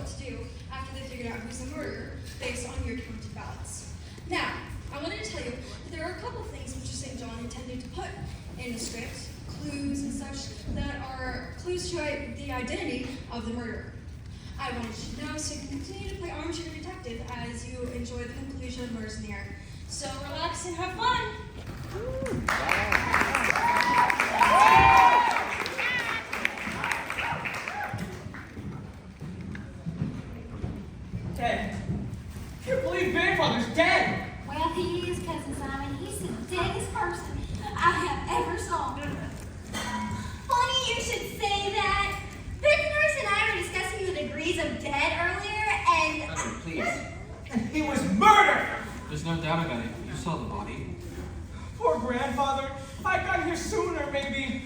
what to do after they figured out who's the murderer based on your counted ballots. Now, I wanted to tell you that there are a couple of things Mr. St. John intended to put in the script, clues and such, that are clues to the identity of the murderer. I wanted you to know so you can continue to play armchair detective as you enjoy the conclusion of Murders in the Heir. So relax and have fun! Dead. I can't believe grandfather's dead. Well, he is, Cousin Simon. He's the deadest person I have ever saw. Funny you should say that. Beth Nurse and I were discussing the degrees of dead earlier, and... Mother, please. And he was murdered. There's no doubt about it. You saw the body. Poor grandfather. If I got here sooner, maybe.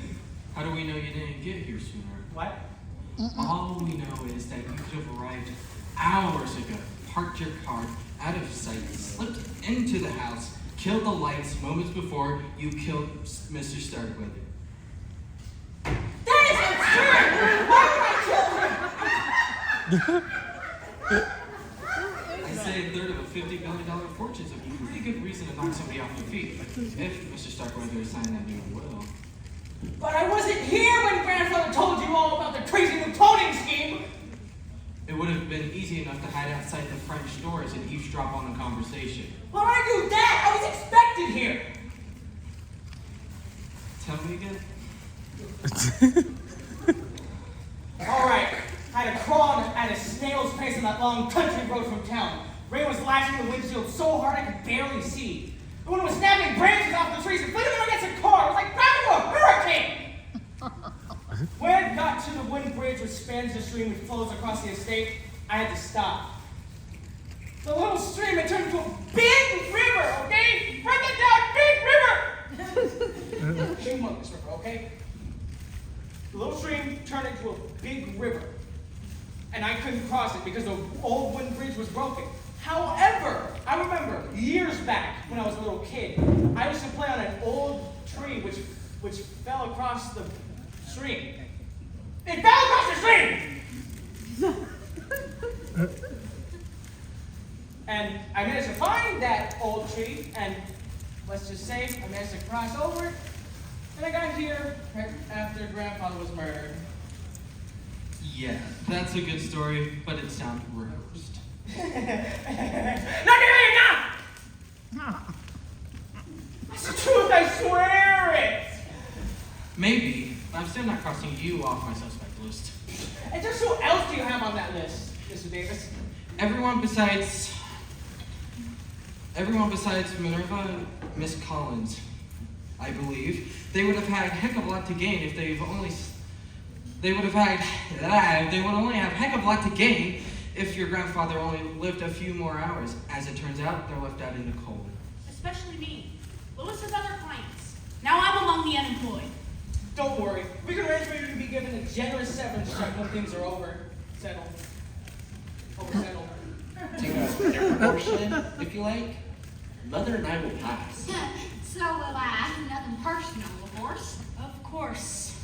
How do we know you didn't get here sooner? What? All we know is that you could have arrived hours ago, parked your car out of sight, slipped into the house, killed the lights moments before you killed Mr. Starkweather. That is absurd! Why would I kill him? I say a third of a $50 billion fortune is a pretty good reason to knock somebody off their feet, if Mr. Starkweather signed that new will. But I wasn't here when grandfather told you all about the crazy new cloning scheme. It would have been easy enough to hide outside the French doors and eavesdrop on a conversation. Well, I knew that. I was expected here. Tell me again. All right. I had to crawl at a snail's pace on that long country road from town. Rain was lashing the windshield so hard I could barely see. The wind was snapping branches off the trees and flicking them against the car. It was like driving a hurricane. When I got to the wooden bridge which spans the stream which flows across the estate, I had to stop. The little stream had turned into a big river, okay? Write that down, big river! Humongous river, okay? The little stream turned into a big river. And I couldn't cross it because the old wooden bridge was broken. However, I remember years back when I was a little kid, I used to play on an old tree which fell across the stream. It fell across the stream! And I managed to find that old tree, and let's just say I managed to cross over it, and I got here right after grandfather was murdered. Yeah, that's a good story, but it sounds rehearsed. Not enough! That's the truth, I swear it! Maybe, but I'm still not crossing you off my suspect list. And just who else do you have on that list, Mr. Davis? Everyone besides Minerva and Miss Collins, I believe. They would have had a heck of a lot to gain if they would only have a heck of a lot to gain if your grandfather only lived a few more hours. As it turns out, they're left out in the cold. Especially me. Louis has other clients. Now I'm among the unemployed. Don't worry. We can arrange for you to be given a generous severance check when things are settled. Take a different portion, if you like. Mother and I will pass. So will I. Nothing personal, of course. Of course.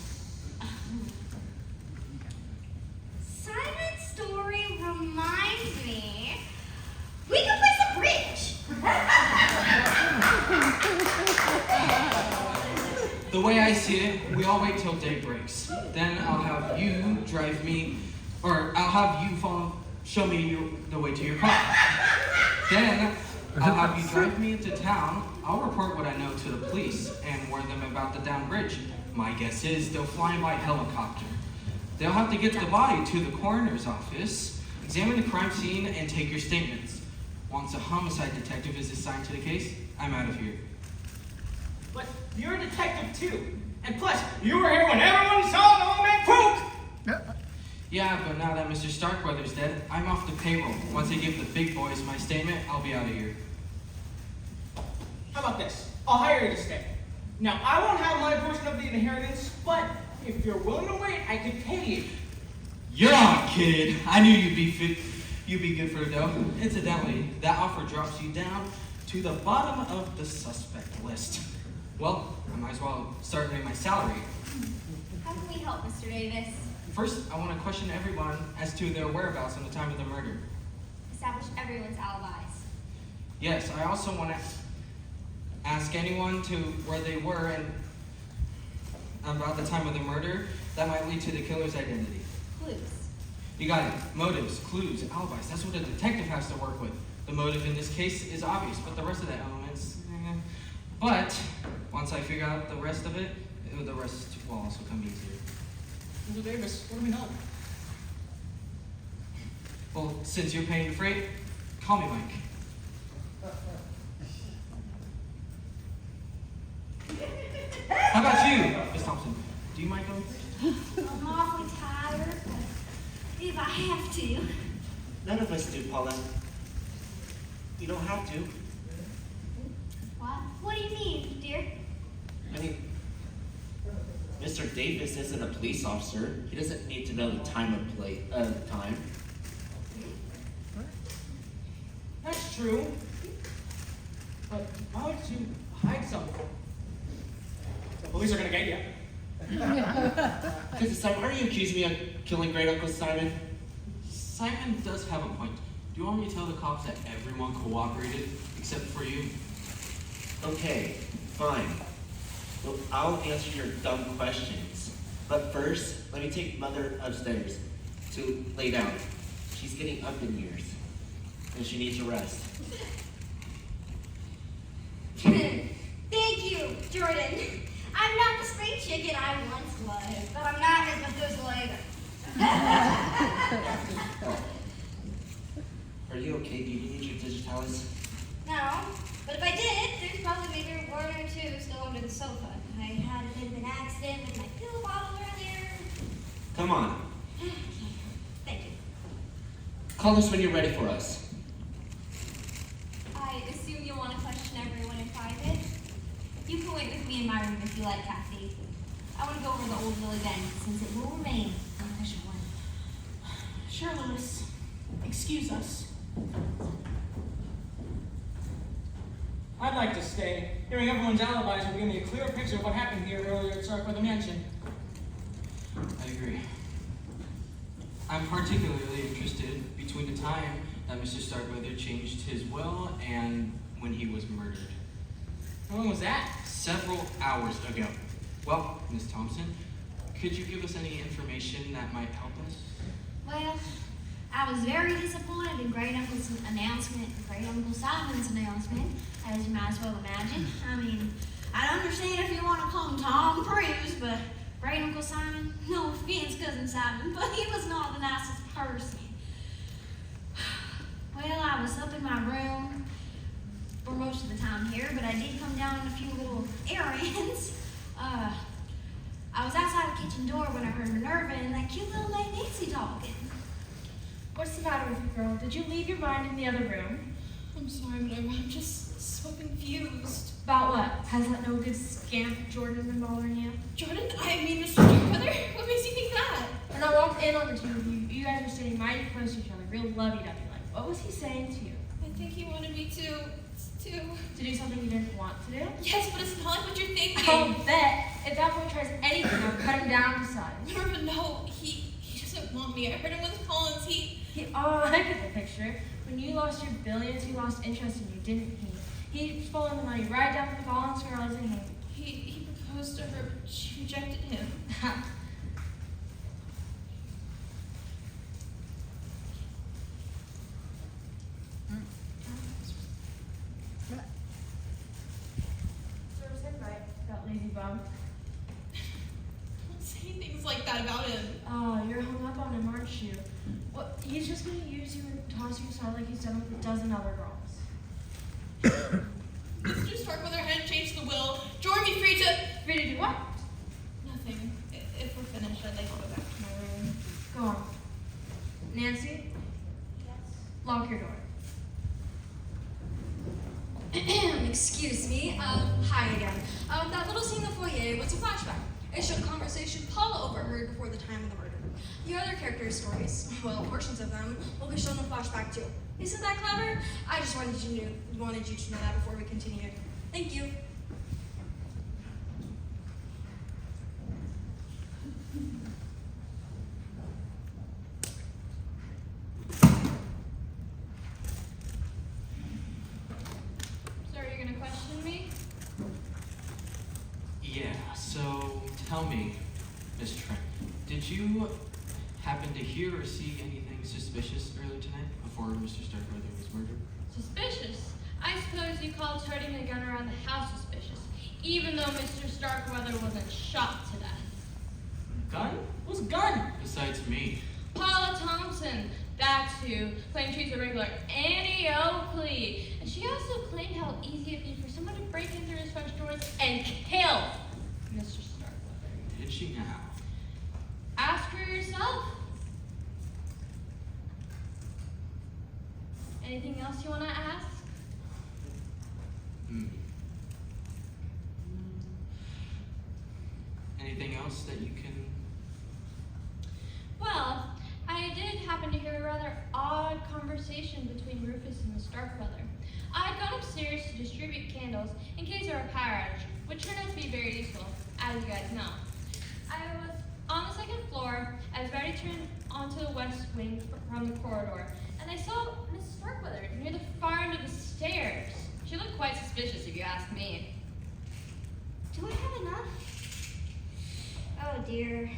Simon's story reminds me. We can play some bridge. The way I see it, we all wait till day breaks. Then I'll have you drive me, or I'll have you show me the way to your car. Then I'll have you drive me into town. I'll report what I know to the police and warn them about the down bridge. My guess is they'll fly by helicopter. They'll have to get the body to the coroner's office, examine the crime scene, and take your statements. Once a homicide detective is assigned to the case, I'm out of here. But you're a detective too. And plus, you were here when everyone saw the old man poop! Yeah, but now that Mr. Starkweather's dead, I'm off the payroll. Once I give the big boys my statement, I'll be out of here. How about this? I'll hire you to stay. Now, I won't have my portion of the inheritance, but if you're willing to wait, I can pay you. Yeah, kid. I knew you'd be good for the dough. Incidentally, that offer drops you down to the bottom of the suspect list. Well, I might as well start getting my salary. How can we help, Mr. Davis? First, I want to question everyone as to their whereabouts on the time of the murder. Establish everyone's alibis. Yes, I also want to ask anyone to where they were and about the time of the murder. That might lead to the killer's identity. Clues. You got it. Motives, clues, alibis. That's what a detective has to work with. The motive in this case is obvious, but the rest of the elements... But once I figure out the rest of it, the rest will also come easier. Mr. Davis, what do we know? Well, since you're paying the freight, call me Mike. How about you, Miss Thompson? Do you mind going first? I'm awfully tired, but if I have to. None of us do, Paula. You don't have to. What? What do you mean, dear? I mean, Mr. Davis isn't a police officer. He doesn't need to know the time of time. That's true. But why would you hide something? The police are gonna get you. Because Simon, are you accusing me of killing Great Uncle Simon? Simon does have a point. Do you want me to tell the cops that everyone cooperated except for you? Okay, fine. Well, I'll answer your dumb questions. But first, let me take Mother upstairs to lay down. She's getting up in years, and she needs a rest. Thank you, Jordan. I'm not the spring chicken I once was, but I'm not as Methuselah either. Are you okay? Do you need your digitalis? No, but if I did, there's probably maybe one or two still under the sofa. I had a bit of an accident with my pill bottle earlier. Come on. Thank you. Call us when you're ready for us. I assume you'll want to question everyone in private. You can wait with me in my room if you like, Kathy. I want to go over the old Billy Bend since it will remain an official one. Sure, Louis. Excuse us. I'd like to stay. Hearing everyone's alibis will give me a clearer picture of what happened here earlier at Starkweather Mansion. I agree. I'm particularly interested between the time that Mr. Starkweather changed his will and when he was murdered. How long was that? Several hours ago. Well, Miss Thompson, could you give us any information that might help us? Well, I was very disappointed in Great Uncle's announcement, Great Uncle Simon's announcement, as you might as well imagine. I mean, I'd understand if you want to call him Tom Cruise, but Great Uncle Simon, no offense, Cousin Simon, but he was not the nicest person. Well, I was up in my room for most of the time here, but I did come down on a few little errands. I was outside the kitchen door when I heard Minerva and that cute little lady Nancy talking. What's the matter with you, girl? Did you leave your mind in the other room? I'm sorry, Minerva. I'm just so confused. About what? Has that no good scamp Jordan been bothering you? Jordan, I mean, Mr. Starkweather, what makes you think that? When I walked in on the two of you, you guys were sitting mighty close to each other, real lovey-dovey like. What was he saying to you? I think he wanted me to To do something you didn't want to do? Yes, but it's not like what you're thinking. I'll bet if that boy tries anything, I'll cut him down to size. Minerva, no, he doesn't want me. I heard him with Collins. Oh, I get the picture. When you lost your billions, he lost interest in you, didn't he? He stole the money right down to the Collins girls and He proposed to her, but she rejected him. Serves him right, that lazy bum. Don't say things like that about him. Oh, you're hung up on him, aren't you? What? He's just gonna use you and toss you aside like he's done with a dozen other girls. Mr. Starkweather hadn't changed the will. Jordan, be free to... Free to do what? Nothing. If we're finished, I'd like to go back to my room. Go on. Nancy? Yes. Lock your door. Excuse me. Hi again. That little scene in the foyer was a flashback. It showed a conversation Paula overheard before the time of the murder. The other characters' stories, well, portions of them, will be shown in flashback too. Isn't that clever? I just wanted you to know that before we continued. Thank you. So, tell me, Miss Trent, did you happen to hear or see anything suspicious earlier tonight before Mr. Starkweather was murdered? Suspicious? I suppose you call toting a gun around the house suspicious, even though Mr. Starkweather wasn't shot to death. Gun? Who's gun? Besides me. Paula Thompson, that too, claimed she's a regular Annie Oakley. And she also claimed how easy it'd be for someone to break into his front doors and kill Mr. Starkweather. Did she now? Ask her yourself. Anything else you want to ask? Anything else that you can... Well, I did happen to hear a rather odd conversation between Rufus and Miss Starkweather. I had gone upstairs to distribute candles in case there were a power outage, which turned out to be very useful, as you guys know. I was on the second floor. I was ready to turn onto the west wing from the corridor, and I saw Miss Starkweather near the far end of the stairs. She looked quite suspicious, if you ask me. Do I have enough? Oh dear.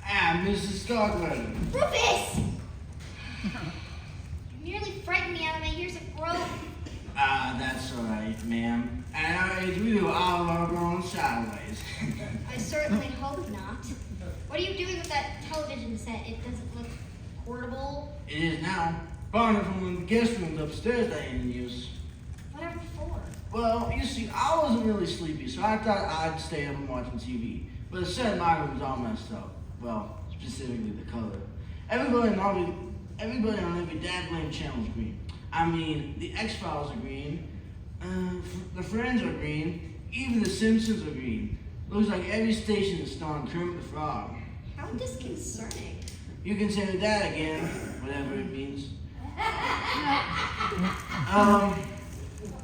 Mrs. Starkweather. Rufus! You nearly frightened me out of my years of growth. That's all right, ma'am. And we do all of our grown sideways. I certainly hope not. What are you doing with that television set? It doesn't look portable. It is now. Borrowed it from the guest rooms upstairs that ain't in use. Whatever for. Well, you see, I wasn't really sleepy, so I thought I'd stay up and watching TV. But the set in my room's all messed up. Well, specifically the color. Everybody on every damn channel's green. I mean, the X-Files are green, the Friends are green, even the Simpsons are green. Looks like every station is starring Kermit the Frog. How disconcerting. You can say that again, whatever it means.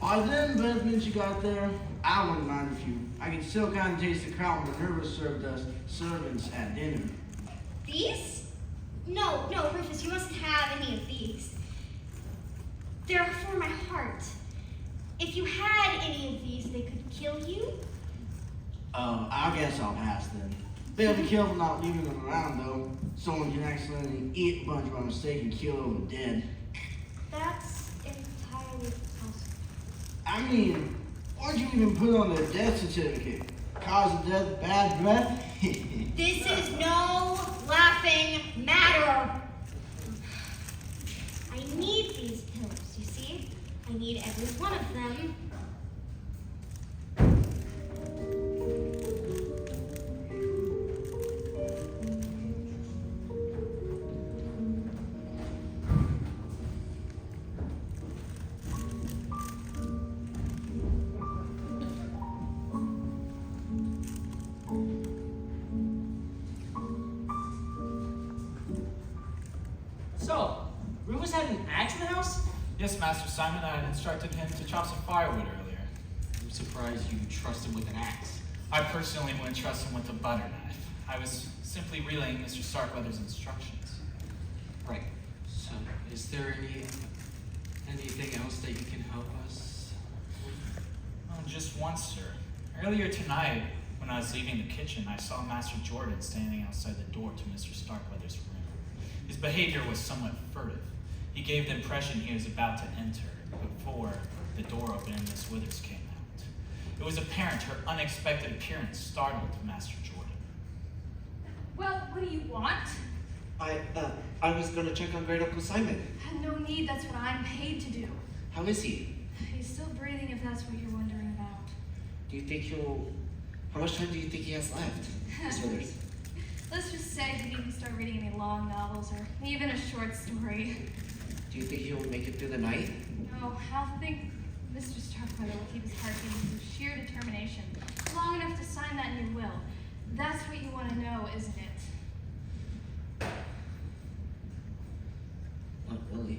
Are them investments you got there? I wouldn't mind if you. I can still kind of taste the crown Minerva served us servants at dinner. These? No, Rufus, you mustn't have any of these. They're for my heart. If you had any of these, they could kill you. I guess I'll pass then. Better be careful not leaving them around though. Someone can accidentally eat a bunch by mistake and kill over dead. That's entirely possible. I mean, why'd you even put on their death certificate? Cause of death, bad breath? This is no laughing matter. I need these pills, you see? I need every one of them. So, Rufus had an axe in the house? Yes, Master Simon, I had instructed him to chop some firewood earlier. I'm surprised you trusted with an axe. I personally wouldn't trust him with a butter knife. I was simply relaying Mr. Starkweather's instructions. Right. So, is there anything else that you can help us with? Oh, just once, sir. Earlier tonight, when I was leaving the kitchen, I saw Master Jordan standing outside the door to Mr. Starkweather's room. His behavior was somewhat furtive. He gave the impression he was about to enter before the door opened and Miss Withers came out. It was apparent her unexpected appearance startled Master Jordan. Well, what do you want? I was gonna check on Great Uncle Simon. No need, that's what I'm paid to do. How is he? He's still breathing if that's what you're wondering about. Do you think how much time do you think he has left, Miss Withers? Let's just say he didn't start reading any long novels or even a short story. Do you think he'll make it through the night? No, I don't think Mr. Starkweather will keep his heart beating through sheer determination long enough to sign that new will. That's what you want to know, isn't it? Not really.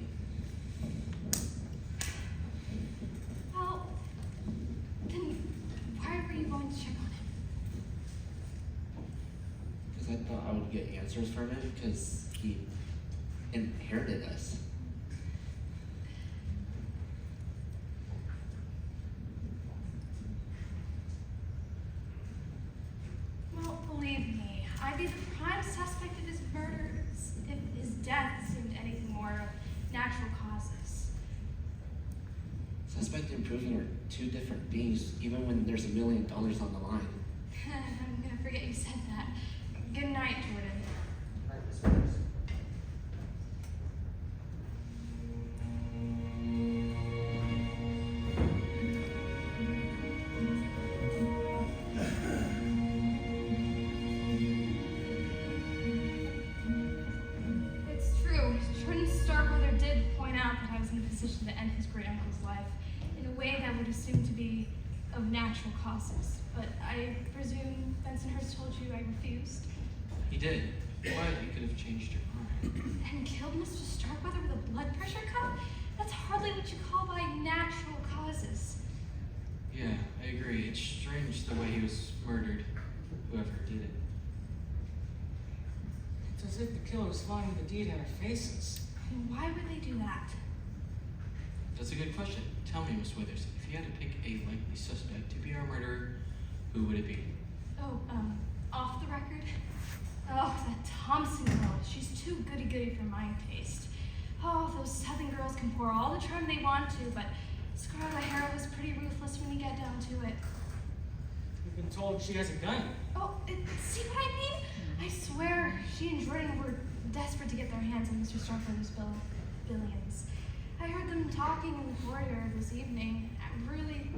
Well, then why were you going to check on him? Because I thought I would get answers from him because he inherited us. and proving are two different things, even when there's $1 million on the line. I'm gonna forget you said that. Good night, Jordan. It's true. Jordan Starkweather did point out that I was in a position to end his great uncle's life in a way that would assume to be of natural causes. But I presume Bensonhurst told you I refused. He did, but you could have changed your mind. And killed Mr. Starkweather with a blood pressure cuff? That's hardly what you call by natural causes. Yeah, I agree. It's strange the way he was murdered, whoever did it. It's as if the killer was finding the deed in our faces. And why would they do that? That's a good question. Tell me, Miss Withers, if you had to pick a likely suspect to be our murderer, who would it be? Oh, off the record? Oh, that Thompson girl. She's too goody-goody for my taste. Oh, those Southern girls can pour all the charm they want to, but Scarlett Heir was pretty ruthless when you get down to it. We've been told she has a gun. Oh, see what I mean? I swear, she and Jordan were desperate to get their hands on Mr. Starkweather's billions. I heard them talking in the corridor this evening, really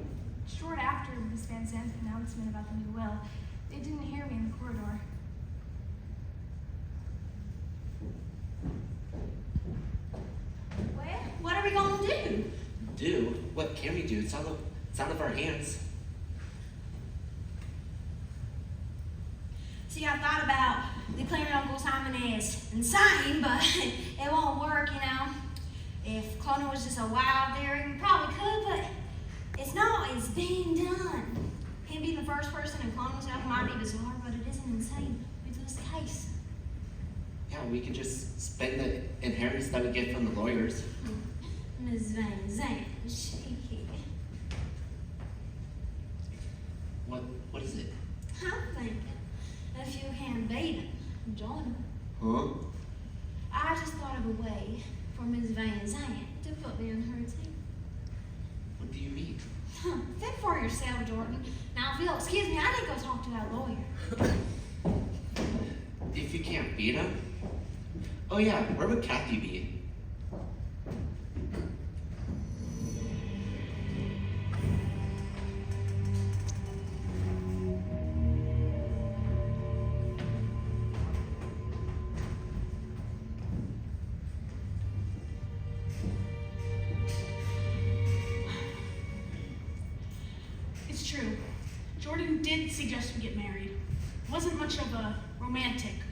short after Miss Van Zandt's announcement about the new will. They didn't hear me in the corridor. Well, what are we gonna do? Do? What can we do? It's out of our hands. See, I thought about declaring Uncle Simon as insane, but it won't work, you know. If cloning was just a wild theory, we probably could, but it's not. It's being done. Him being the first person in cloning himself might be bizarre, but it isn't insane. It's this case. Yeah, we could just spend the inheritance that we get from the lawyers. Ms. Van Zandt, What is it? I'm thinking if you can beat him, join him. Huh? I just thought of a way for Ms. Van Zandt to put me in her team. What do you mean? Think for yourself, Jordan. Now, if you'll excuse me, I need to go talk to that lawyer. If you can't beat him? Oh yeah, where would Kathy be? It's true. Jordan did suggest we get married. It wasn't much of a romantic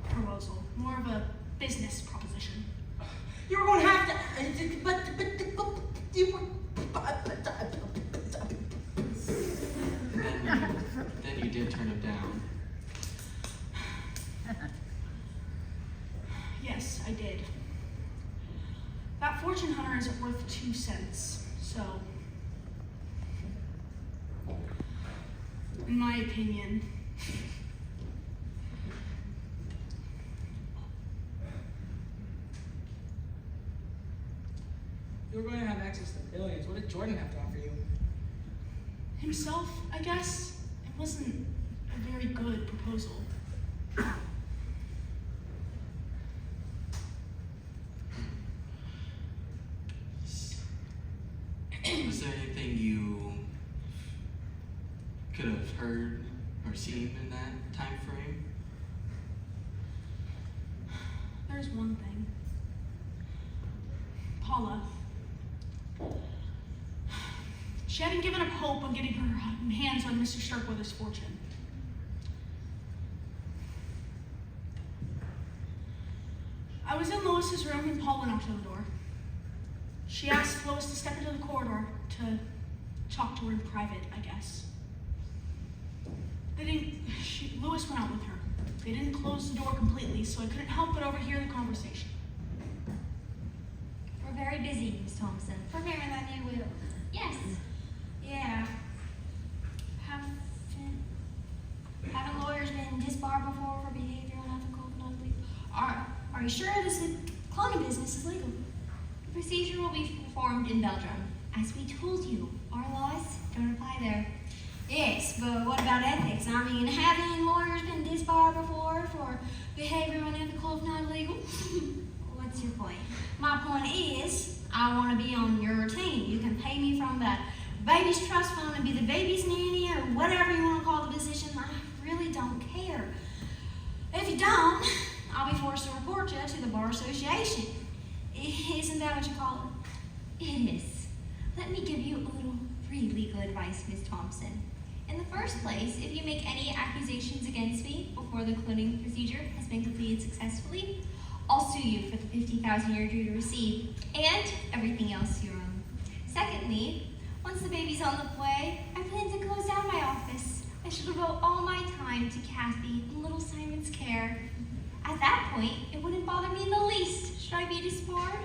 proposal, more of a business proposition. You were going to have to. You were. Then you did turn him down. Yes, I did. That fortune hunter isn't worth 2 cents, so in my opinion, You were going to have access to billions. What did Jordan have to offer you? himself, I guess, it wasn't a very good proposal. Was there anything you could have heard or seen in that time frame? There's one thing. Paula. She hadn't given up hope on getting her hands on Mr. Starkweather's fortune. I was in Lois's room and Paula knocked on the door. She asked Lois to step into the corridor to talk to her in private, I guess. Lois went out with her. They didn't close the door completely, so I couldn't help but overhear the conversation. We're very busy, Miss Thompson. Preparing that new will. Yes. Yeah. Haven't lawyers been disbarred before for behavior unethical and ugly? Are you sure this cloning business is legal? The procedure will be performed in Belgium. As we told you, our laws don't apply there. Yes, but what about ethics? I mean, haven't lawyers been disbarred before for behavior unethical if not illegal? What's your point? My point is, I want to be on your team. You can pay me from the baby's trust fund and be the baby's nanny or whatever you want to call the position. I really don't care. If you don't, I'll be forced to report you to the Bar Association. Isn't that what you call it? It is. Let me give you a little free legal advice, Miss Thompson. In the first place, if you make any accusations against me before the cloning procedure has been completed successfully, I'll sue you for the $50,000 you're due to receive and everything else you own. Secondly, once the baby's on the way, I plan to close down my office. I shall devote all my time to Kathy and little Simon's care. At that point, it wouldn't bother me in the least. Should I be disbarred?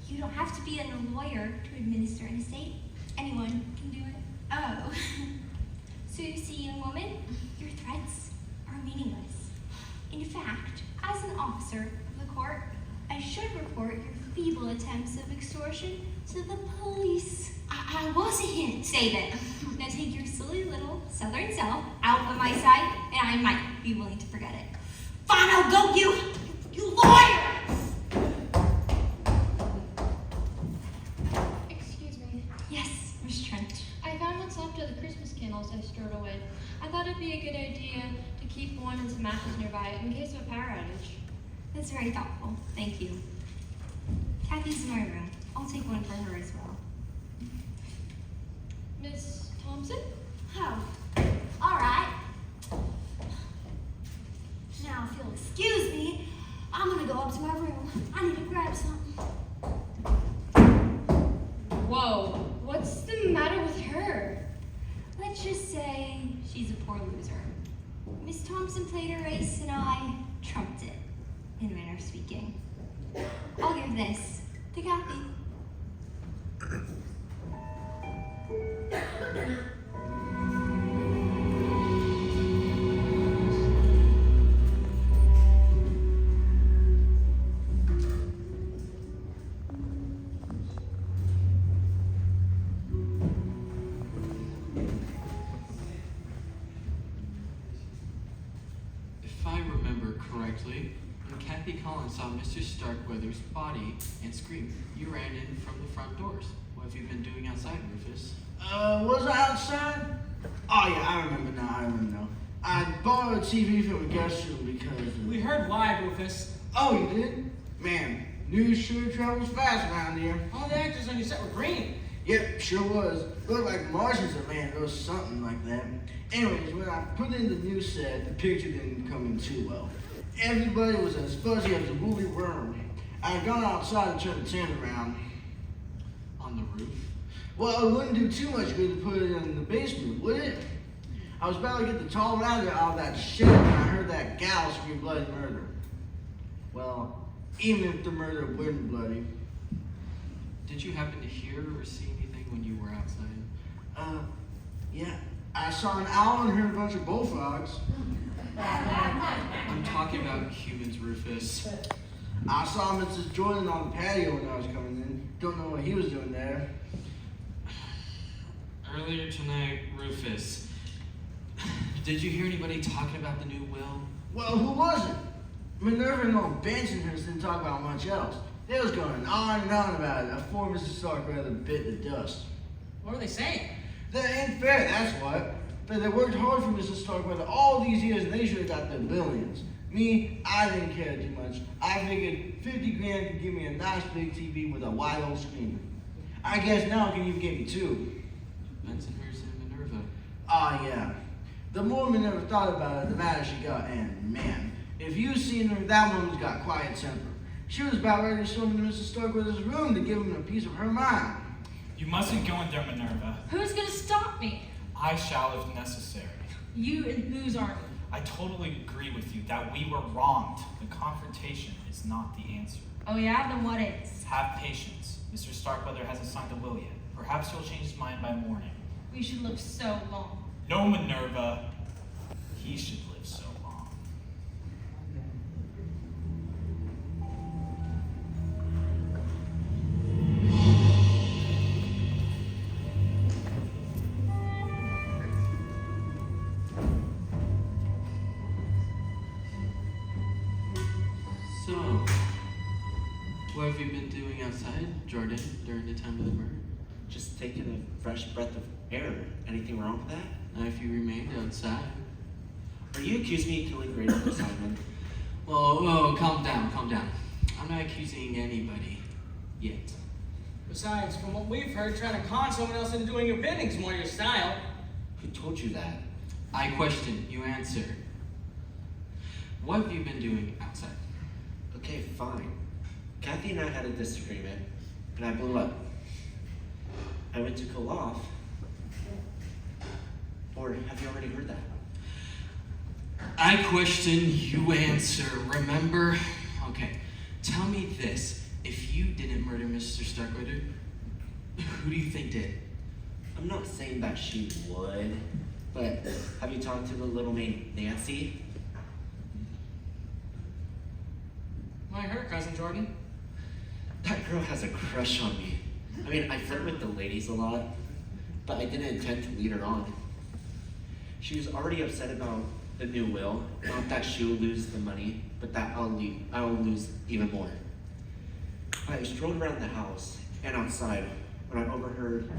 You don't have to be a lawyer to administer an estate. Anyone can do it. Oh. So you see, young woman, your threats are meaningless. In fact, as an officer of the court, I should report your feeble attempts of extortion to the police. I wasn't. Save it. Now take your silly little southern self out of my sight, and I might be willing to forget it. Fine, I'll go, you lawyer! Excuse me. Yes, Miss Trent. I found what's left of the Christmas candles I stored away. I thought it'd be a good idea to keep one and some matches nearby in case of a power outage. That's very thoughtful. Thank you. Kathy's in my room. I'll take one for her as well. Miss Thompson? Oh, all right. Now, if you'll excuse me, I'm gonna go up to my room. I need to grab something. Whoa, what's the matter with her? Let's just say she's a poor loser. Miss Thompson played her race and I trumped it, in a manner of speaking. I'll give this to Kathy. If I remember correctly, when Kathy Collins saw Mr. Starkweather's body and screamed, you ran in from the front doors. What have you been doing outside, Rufus? Was I outside? Oh yeah, I remember now. I borrowed a TV from a guest room because We heard why, Rufus. Oh, you did? Man, news sure travels fast around here. All the actors on your set were green. Yep, sure was. Looked like Martians or man, or something like that. Anyways, when I put in the new set, the picture didn't come in too well. Everybody was as fuzzy as a woolly worm. I had gone outside and turned the tent around. On the roof? Well, it wouldn't do too much good to put it in the basement, would it? I was about to get the tall ladder out of that shed when I heard that gal scream bloody murder. Well, even if the murder wasn't bloody. Did you happen to hear or see anything when you were outside? Yeah, I saw an owl and heard a bunch of bullfrogs. I'm talking about humans, Rufus. I saw Mrs. Jordan on the patio when I was coming in. Don't know what he was doing there. Earlier tonight, Rufus, did you hear anybody talking about the new will? Well, who was it? Minerva and old Bensonhurst didn't talk about much else. They was going on and on about it before Mrs. Starkweather bit the dust. What were they saying? That ain't fair, that's what. But they worked hard for Mrs. Starkweather all these years and they should have got their billions. Me, I didn't care too much. I figured 50 grand could give me a nice big TV with a wide old screen. I guess now it can even get me two. Bensonhurst and Minerva. Ah, yeah. The more Minerva thought about it, the madder she got. And man, if you seen her, that woman's got quiet temper. She was about ready to storm into Mrs. Starkweather's room to give him a piece of her mind. You mustn't go in there, Minerva. Who's gonna stop me? I shall if necessary. You and whose army? I totally agree with you that we were wronged. The confrontation is not the answer. Oh yeah, then what is? Have patience. Mr. Starkweather hasn't signed the will yet. Perhaps he'll change his mind by morning. We should live so long. No, Minerva. He should live so long. So, what have you been doing outside, Jordan, during the time of the murder? Just taking a fresh breath of air. Anything wrong with that? Now, if you remained outside. Are you accusing me of killing Great Uncle Simon? Whoa, calm down, calm down. I'm not accusing anybody yet. Besides, from what we've heard, trying to con someone else into doing your bidding's more your style. Who told you that? I question, you answer. What have you been doing outside? Okay, fine. Kathy and I had a disagreement, and I blew up. I went to cool off. Or have you already heard that? I question, you answer, remember? Okay, tell me this. If you didn't murder Mr. Starkweather, who do you think did? I'm not saying that she would, but have you talked to the little maid, Nancy? Why her, Cousin Jordan? That girl has a crush on me. I mean, I flirt with the ladies a lot, but I didn't intend to lead her on. She was already upset about the new will, not that she will lose the money, but that I will lose even more. I strolled around the house and outside when I overheard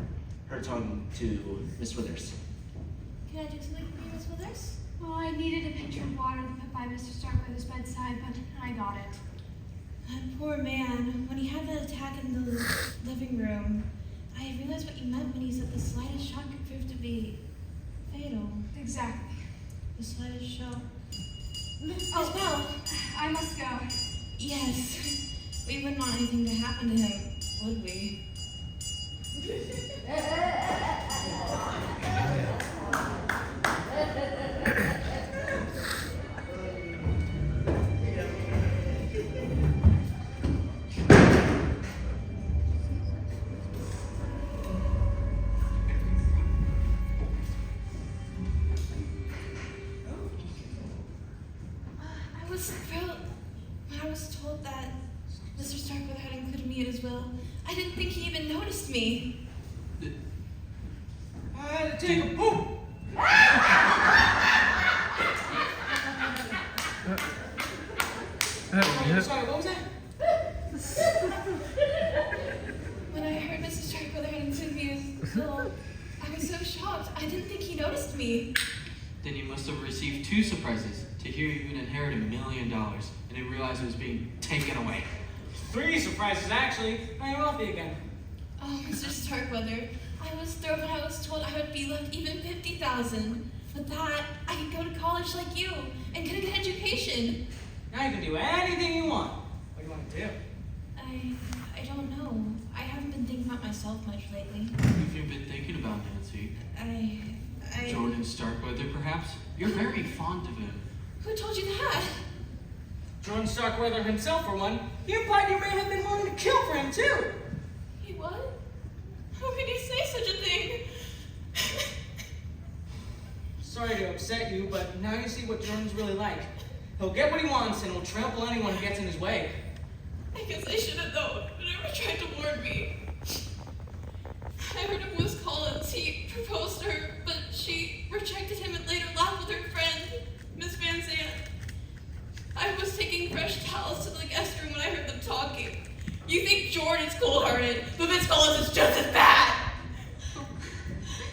her talking to Miss Withers. Can I do something for you, Miss Withers? Well, I needed a pitcher of water to put by Mr. Starkweather's bedside, but I got it. That poor man, when he had that attack in the living room, I realized what you meant when you said the slightest shock could prove to be fatal. Exactly. The slightest shock. Oh, Belle. I must go. Yes. We wouldn't want anything to happen to him, would we? I was thrilled when I was told that Mr. Starkweather had included me in his will. I didn't think he even noticed me. I had to take a poop. Sorry, what was that? When I heard Mr. Starkweather had included me in his will, I was so shocked. I didn't think he noticed me. Then you must have received two surprises. To hear you would inherit $1 million, and then realize it was being taken away. 3 surprises, actually. Now you're wealthy again. Oh, Mr. Starkweather, I was thrilled when I was told I would be left even $50,000. With that, I could go to college like you and get a good education. Now you can do anything you want. What do you want to do? I don't know. I haven't been thinking about myself much lately. What have you been thinking about, Nancy? I... Jordan Starkweather, perhaps? You're very fond of him. Who told you that? Jordan Starkweather himself, for one. He implied you may have been willing to kill for him, too. He what? How could you say such a thing? Sorry to upset you, but now you see what Jordan's really like. He'll get what he wants, and he'll trample anyone who gets in his way. I guess I should have known. Whoever tried to warn me. I heard of Miss Collins. He proposed to her, but she rejected him and later laughed with her friend, Miss Van Zandt. I was taking fresh towels to the guest room when I heard them talking. You think Jordan's cold-hearted, but Miss Collins is just as bad.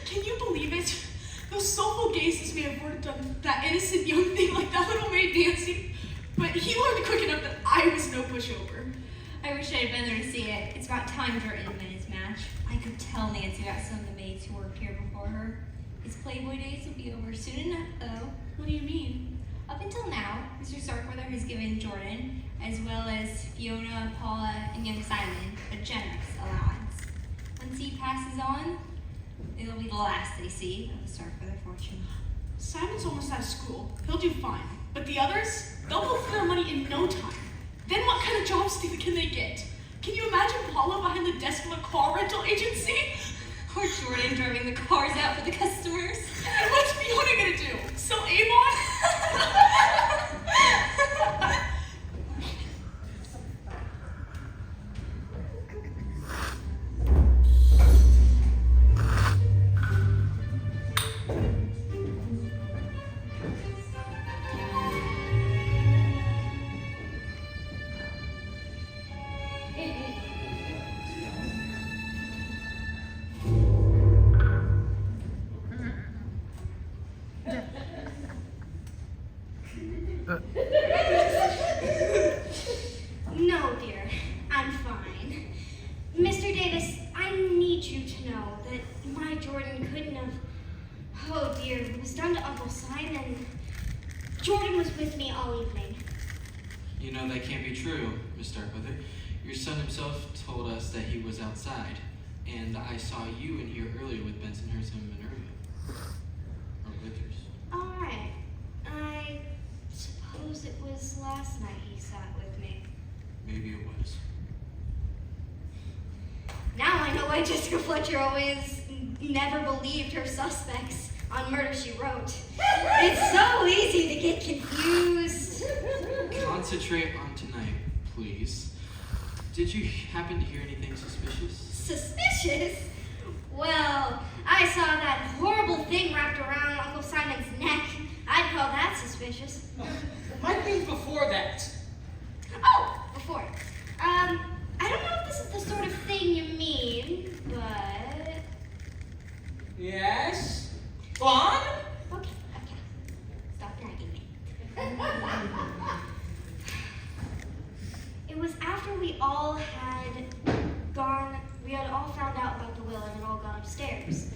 Can you believe it? Those soulful gazes may have worked on that innocent young thing like that little maid Nancy, but he learned quick enough that I was no pushover. I wish I had been there to see it. It's about time Jordan win his match. I could tell Nancy about some of the maids who worked here before her. His Playboy days will be over soon enough, though. What do you mean? Up until now, Mr. Starkweather has given Jordan, as well as Fiona, Paula, and young Simon, a generous allowance. Once he passes on, it'll be the last they see of the Starkweather fortune. Simon's almost out of school. He'll do fine. But the others, they'll blow through their money in no time. Then what kind of jobs can they get? Can you imagine Paula behind the desk of a car rental agency? Or Jordan driving the cars out for the customers. And what's Fiona gonna do? Sell Avon? Jordan was with me all evening. You know that can't be true, Miss Starkweather. Your son himself told us that he was outside, and I saw you in here earlier with Bensonhurst and Minerva. Or Withers. Alright. I suppose it was last night he sat with me. Maybe it was. Now I know why Jessica Fletcher always never believed her suspects on Murder, She Wrote. It's so easy to get confused. Concentrate on tonight, please. Did you happen to hear anything suspicious? Suspicious? Well, I saw that horrible thing wrapped around Uncle Simon's neck. I'd call that suspicious. Might be before that. Oh, before. I don't know if this is the sort of thing you mean, but... Yes? Go on? Okay. Stop dragging me. It was after we all found out about the will and had all gone upstairs.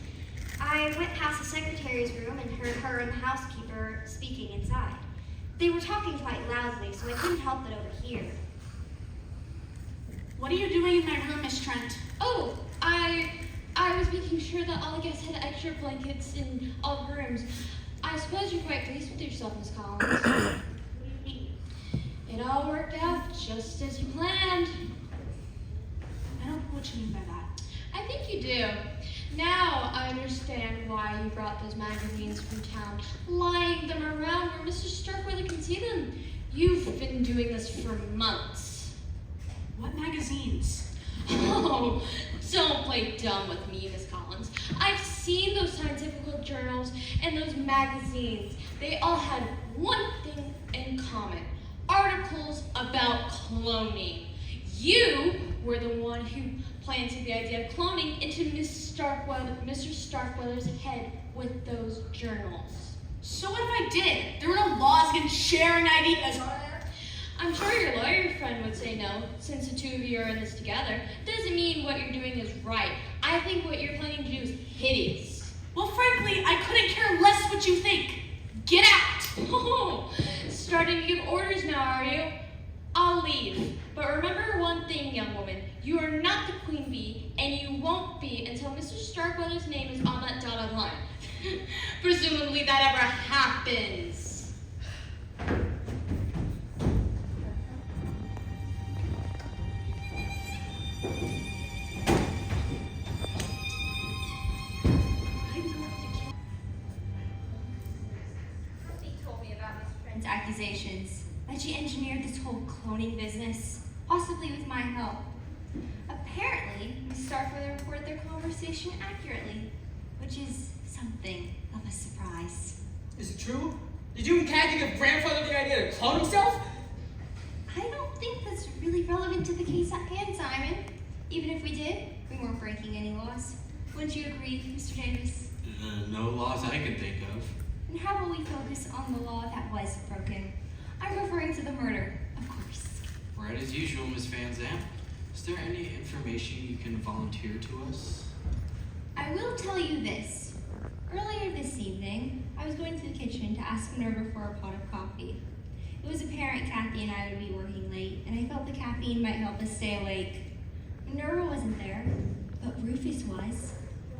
I went past the secretary's room and heard her and the housekeeper speaking inside. They were talking quite loudly, so I couldn't help but overhear. What are you doing in my room, Miss Trent? Oh, I was making sure that all the guests had extra blankets in all the rooms. I suppose you're quite pleased with yourself, Miss Collins. What do you mean? It all worked out just as you planned. I don't know what you mean by that. I think you do. Now I understand why you brought those magazines from town, lying them around where Mr. Starkweather can see them. You've been doing this for months. What magazines? Oh, don't play dumb with me, Miss Collins. I've seen those scientific journals and those magazines. They all had one thing in common: articles about cloning. You were the one who planted the idea of cloning into Mr. Starkweather's head with those journals. So what if I did? There were no laws against sharing ideas, are there? I'm sure your lawyer friend would say no, since the two of you are in this together. Doesn't mean what you're doing is right. I think what you're planning to do is hideous. Well, frankly, I couldn't care less what you think. Get out! Oh, starting to give orders now, are you? I'll leave. But remember one thing, young woman. You are not the queen bee, and you won't be until Mr. Starkweather's name is on that dotted line. Presumably that ever happens. He told me about Miss Trent's accusations that she engineered this whole cloning business, possibly with my help. Apparently, Miss Starkweather reported their conversation accurately, which is something of a surprise. Is it true? Did you and Kathy give grandfather the idea to clone himself? I don't think that's really relevant to the case at hand, Simon. Even if we did, we weren't breaking any laws. Wouldn't you agree, Mr. Davis? No laws I can think of. And how about we focus on the law that was broken? I'm referring to the murder, of course. Right as usual, Miss Van Zandt. Is there any information you can volunteer to us? I will tell you this. Earlier this evening, I was going to the kitchen to ask Minerva for a pot of coffee. It was apparent Kathy and I would be working late, and I felt the caffeine might help us stay awake. Minerva wasn't there, but Rufus was.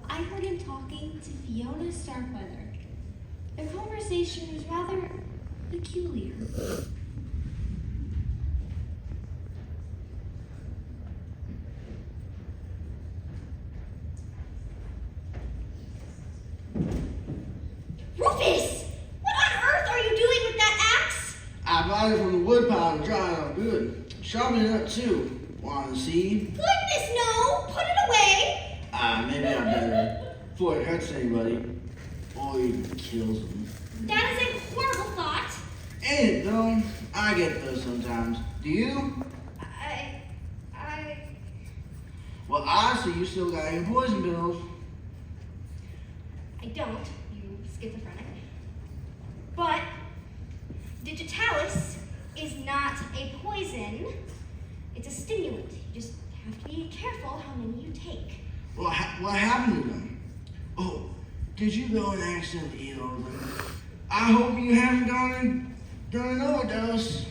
I heard him talking to Fiona Starkweather. Their conversation was rather peculiar. Rufus! What on earth are you doing with that axe? I brought it from the woodpile to dry it up good. Sharpen it up too. Want to see? Goodness, no! Put it away! Maybe I better. Before it hurts anybody. Or even kills them. That is a horrible thought. Ain't it though? I get those sometimes. Do you? Well, obviously you still got your poison pills. I don't, you schizophrenic. But digitalis is not a poison. It's a stimulant. You just have to be careful how many you take. Well, what happened to them? Oh, did you go and accidentally eat all of them? I hope you haven't gone and During an overdose,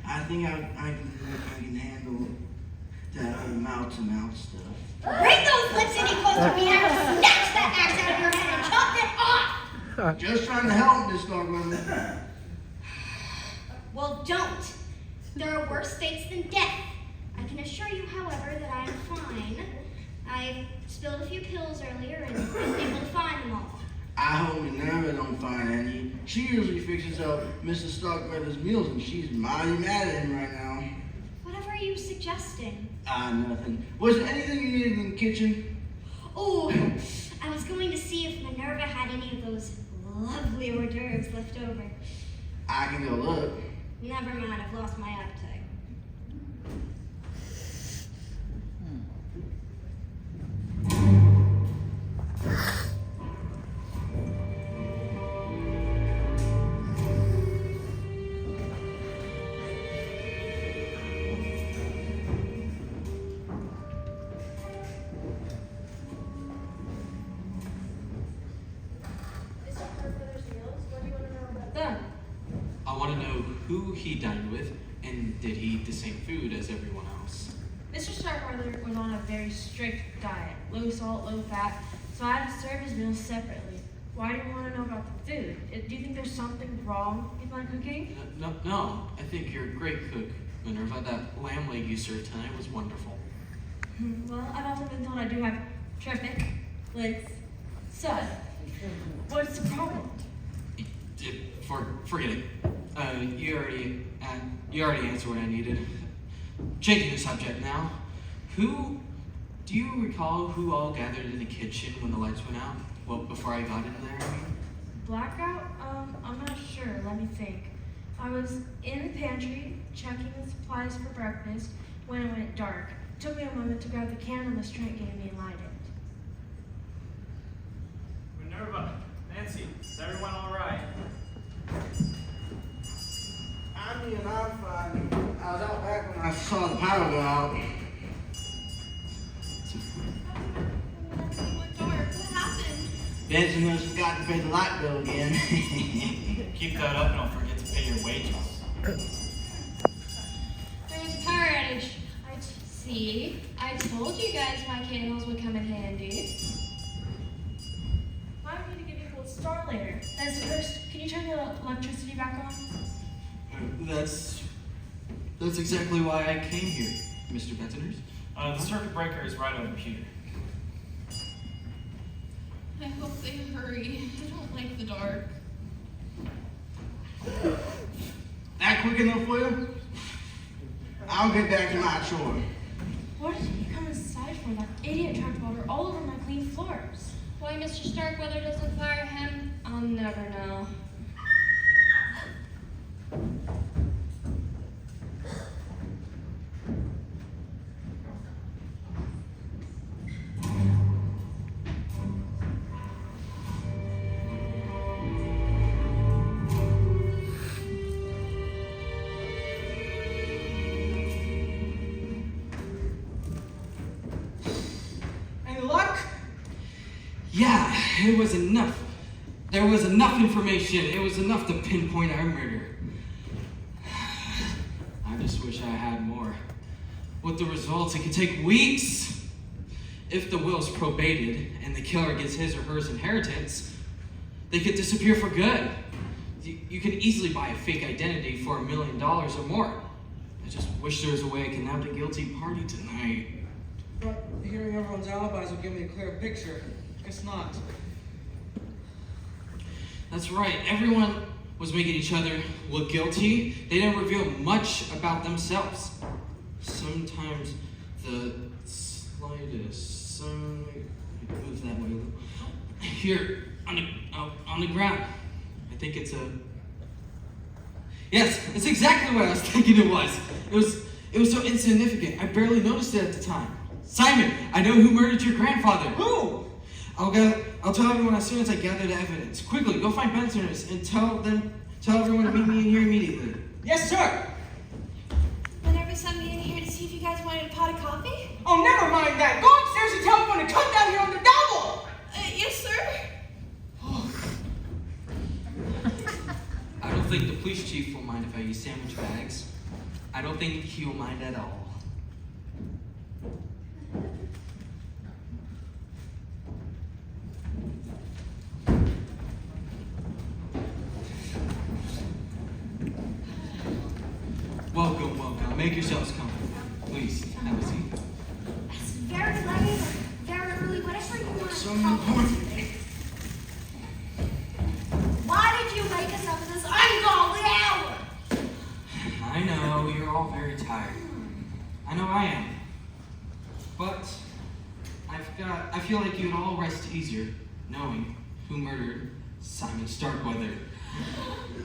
I think I can handle that whole mouth-to-mouth stuff. Bring those lips any closer to me, and I will snatch that axe out of your head and chop it off! Just trying to help, Miss Starkweather. Well, don't. There are worse fates than death. I can assure you, however, that I am fine. I spilled a few pills earlier and was able to find them all. I hope Minerva don't find any. She usually fixes up Mr. Starkweather's meals, and she's mighty mad at him right now. Whatever are you suggesting? Nothing. Was there anything you needed in the kitchen? Oh, I was going to see if Minerva had any of those lovely hors d'oeuvres left over. I can go look. Never mind, I've lost my appetite. I want to know who he dined with, and did he eat the same food as everyone else? Mr. Starkweather was on a very strict diet, low salt, low fat, so I had to serve his meals separately. Why do you want to know about the food? Do you think there's something wrong with my cooking? No. I think you're a great cook, Minerva. That lamb leg you served tonight was wonderful. Well, I've also been told I do have terrific legs. So, what's the problem? Forget it. You already answered what I needed. Changing the subject now. Do you recall who all gathered in the kitchen when the lights went out? Well, before I got in there, I mean. Blackout? I'm not sure. Let me think. I was in the pantry checking the supplies for breakfast when it went dark. It took me a moment to grab the candle Miss Trent gave me and light it. Minerva, Nancy, is everyone all right? I'm fine. I was out back when I saw the power go out. It went dark. What happened? Benson must have forgot to pay the light bill again. Keep that up and don't forget to pay your wages. There was a power outage. I told you guys my candles would come in handy. I'm going to give you a cold star later. As first, can you turn the electricity back on? That's exactly why I came here, Mr. Bentoners. The circuit breaker is right over here. I hope they hurry. I don't like the dark. That quick enough for you? I'll get back to my chore. What did you come inside for? That idiot trapped water all over my clean floors. Why Mr. Starkweather doesn't fire him, I'll never know. Any luck? Yeah, it was enough. There was enough information. It was enough to pinpoint our murder. I just wish I had more. With the results, it could take weeks. If the will's probated and the killer gets his or her inheritance, they could disappear for good. You could easily buy a fake identity for $1 million or more. I just wish there was a way I could nab the guilty party tonight. But hearing everyone's alibis will give me a clear picture. Guess not. That's right. Everyone was making each other look guilty. They didn't reveal much about themselves. Sometimes the slightest sign moves that way a little. Here on the ground. I think it's a. Yes, it's exactly what I was thinking it was. It was so insignificant. I barely noticed it at the time. Simon, I know who murdered your grandfather. Who? I'll tell everyone as soon as I gather the evidence. Quickly, go find Bensoners and tell everyone to meet me in here immediately. Yes, sir. Minerva sent me in here to see if you guys wanted a pot of coffee. Oh, never mind that. Go upstairs and tell everyone to come down here on the double. Yes, sir. I don't don't think the police chief will mind if I use sandwich bags. I don't think he'll mind at all. Welcome, welcome. Make yourselves comfortable. Please, have a seat. It's very late, very early, whatever you want to So tell important. me. Why did you wake us up at this ungodly hour? I know, you're all very tired. I know I am. But I feel like you'd all rest easier knowing who murdered Simon Starkweather.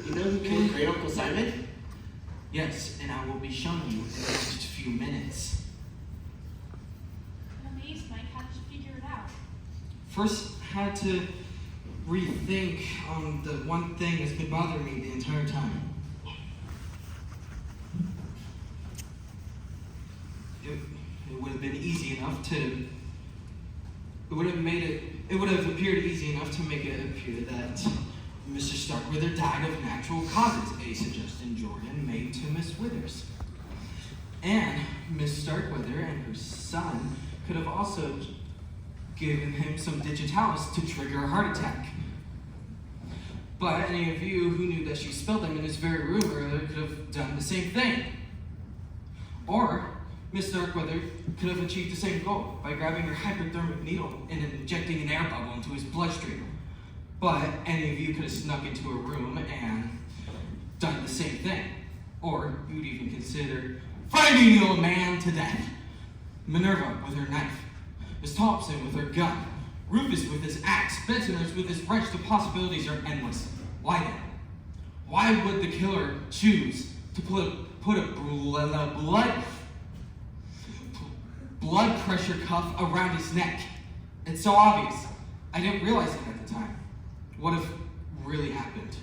You know who killed Great Uncle Simon? Yes, and I will be showing you in just a few minutes. I'm amazed, Mike. How did you figure it out? First, had to rethink on the one thing that's been bothering me the entire time. It would have been easy enough to. It would have appeared easy enough to make it appear that Mr. Starkweather died of natural causes, a suggestion Jordan made to Miss Withers. And Miss Starkweather and her son could have also given him some digitalis to trigger a heart attack. But any of you who knew that she spilled them in this very room earlier could have done the same thing. Or Miss Starkweather could have achieved the same goal by grabbing her hypodermic needle and injecting an air bubble into his bloodstream. But any of you could have snuck into a room and done the same thing. Or you'd even consider fighting the old man to death. Minerva with her knife, Miss Thompson with her gun, Rufus with his axe, Bensonhurst with his wrench. The possibilities are endless. Why then? Why would the killer choose to put a blood pressure cuff around his neck? It's so obvious. I didn't realize it at the time. What if really happened?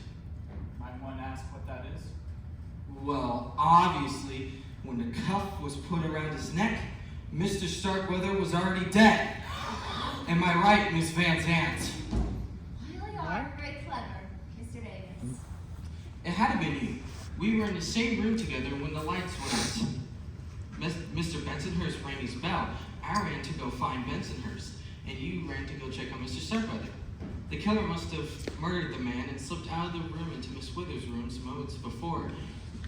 Might want to ask what that is. Well, obviously, when the cuff was put around his neck, Mr. Starkweather was already dead. Am I right, Miss Van Zandt? Really are very clever, Mr. Davis. It had to be you. We were in the same room together when the lights went out. Mr. Bensonhurst rang his bell. I ran to go find Bensonhurst, and you ran to go check on Mr. Starkweather. The killer must have murdered the man and slipped out of the room into Miss Withers' room moments before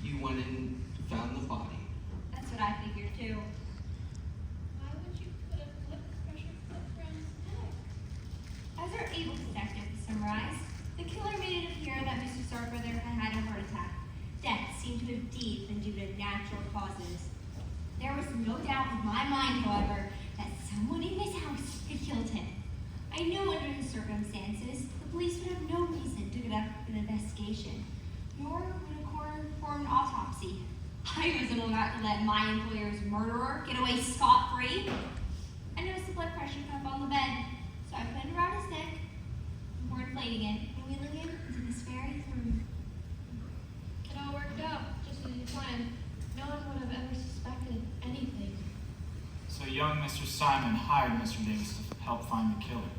you went and found the body. That's what I figured too. Why would you put a blood pressure cuff around his neck? As our able detective summarized, the killer made it appear that Mr. Starkweather had had a heart attack. Death seemed to have deep and due to natural causes. There was no doubt in my mind, however, that someone in this house had killed him. I knew under the circumstances, the police would have no reason to conduct an investigation, nor would a coroner perform an autopsy. I wasn't about to let my employer's murderer get away scot-free. I noticed the blood pressure cuff on the bed, so I put it around his neck before inflating it and wheeling him into this very room. It all worked out, just as you planned. No one would have ever suspected anything. So young Mr. Simon hired Mr. Davis to help find the killer.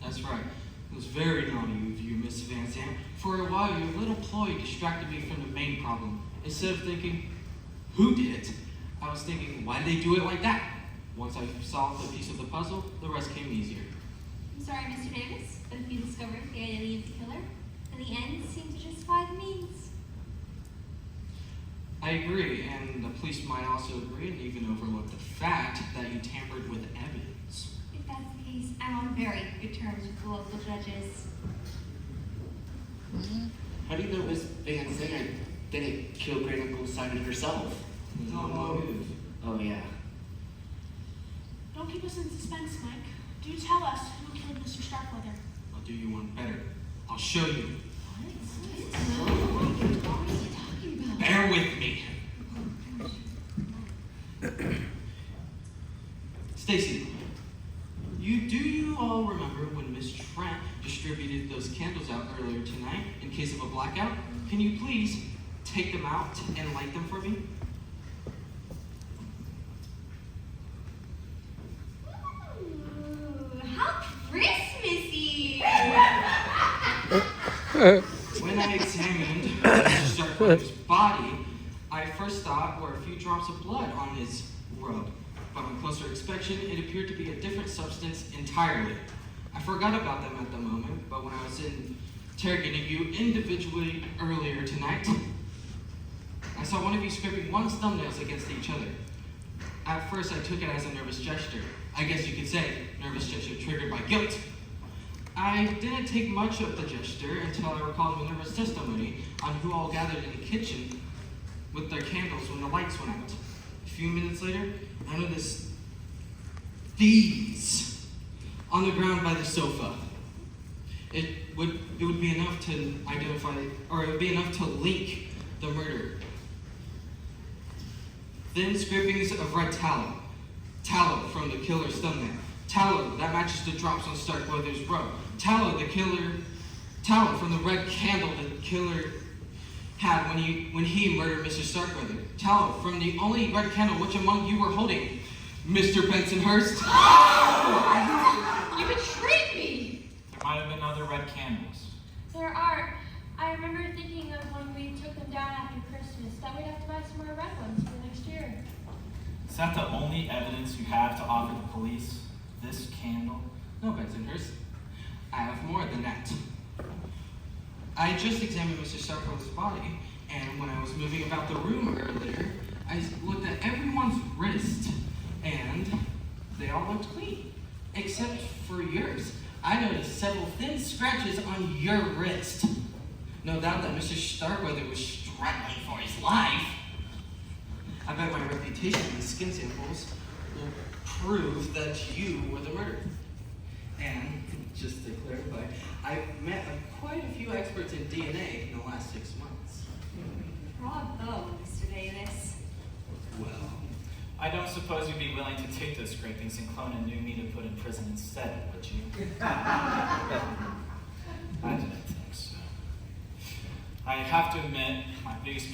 That's right. It was very naughty of you, Miss Van Zandt. For a while, your little ploy distracted me from the main problem. Instead of thinking, who did it? I was thinking, why did they do it like that? Once I solved the piece of the puzzle, the rest came easier. I'm sorry, Mr. Davis, but if you discovered the identity of the killer, then the ends seem to justify the means. I agree, and the police might also agree and even overlook the fact that you tampered with evidence. If that's the case, I'm on very good terms with the local judges. How do you know Miss Van Zandt didn't kill Great Uncle Simon herself? No motive. Oh yeah. Don't keep us in suspense, Mike. Do tell us who killed Mr. Starkweather. I'll do you one better. I'll show you. Bear with me. Stacy, do you all remember when Miss Trent distributed those candles out earlier tonight in case of a blackout? Can you please take them out and light them for me? Ooh, how Christmassy! When I Starkweather's body, I first thought were a few drops of blood on his robe. But on closer inspection, it appeared to be a different substance entirely. I forgot about them at the moment, but when I was interrogating you individually earlier tonight, I saw one of you scraping one's thumbnails against each other. At first, I took it as a nervous gesture. I guess you could say, nervous gesture triggered by guilt. I didn't take much of the gesture until I recalled the nervous testimony on who all gathered in the kitchen with their candles when the lights went out. A few minutes later, I noticed these on the ground by the sofa. It would be enough to identify, or it would be enough to link the murder. Thin scrapings of red tallow. Tallow from the killer's thumbnail. Tallow that matches the drops on Starkweather's robe. Tallow from the red candle the killer had when he murdered Mr. Starkweather. Tallow from the only red candle which among you were holding, Mr. Bensonhurst. You betrayed me! There might have been other red candles. There are. I remember thinking of when we took them down after Christmas that we'd have to buy some more red ones for next year. Is that the only evidence you have to offer the police? This candle? No, Bensonhurst. I have more than that. I just examined Mr. Starkweather's body, and when I was moving about the room earlier, I looked at everyone's wrist, and they all looked clean, except for yours. I noticed several thin scratches on your wrist. No doubt that Mr. Starkweather was struggling for his life. I bet my reputation in skin samples will prove that you were the murderer. And just to clarify, I've met quite a few experts in DNA in the last 6 months. Bravo, Mr. Davis. Well, I don't suppose you'd be willing to take those scrapings and clone a new me to put in prison instead, would you? I didn't think so. I have to admit, my biggest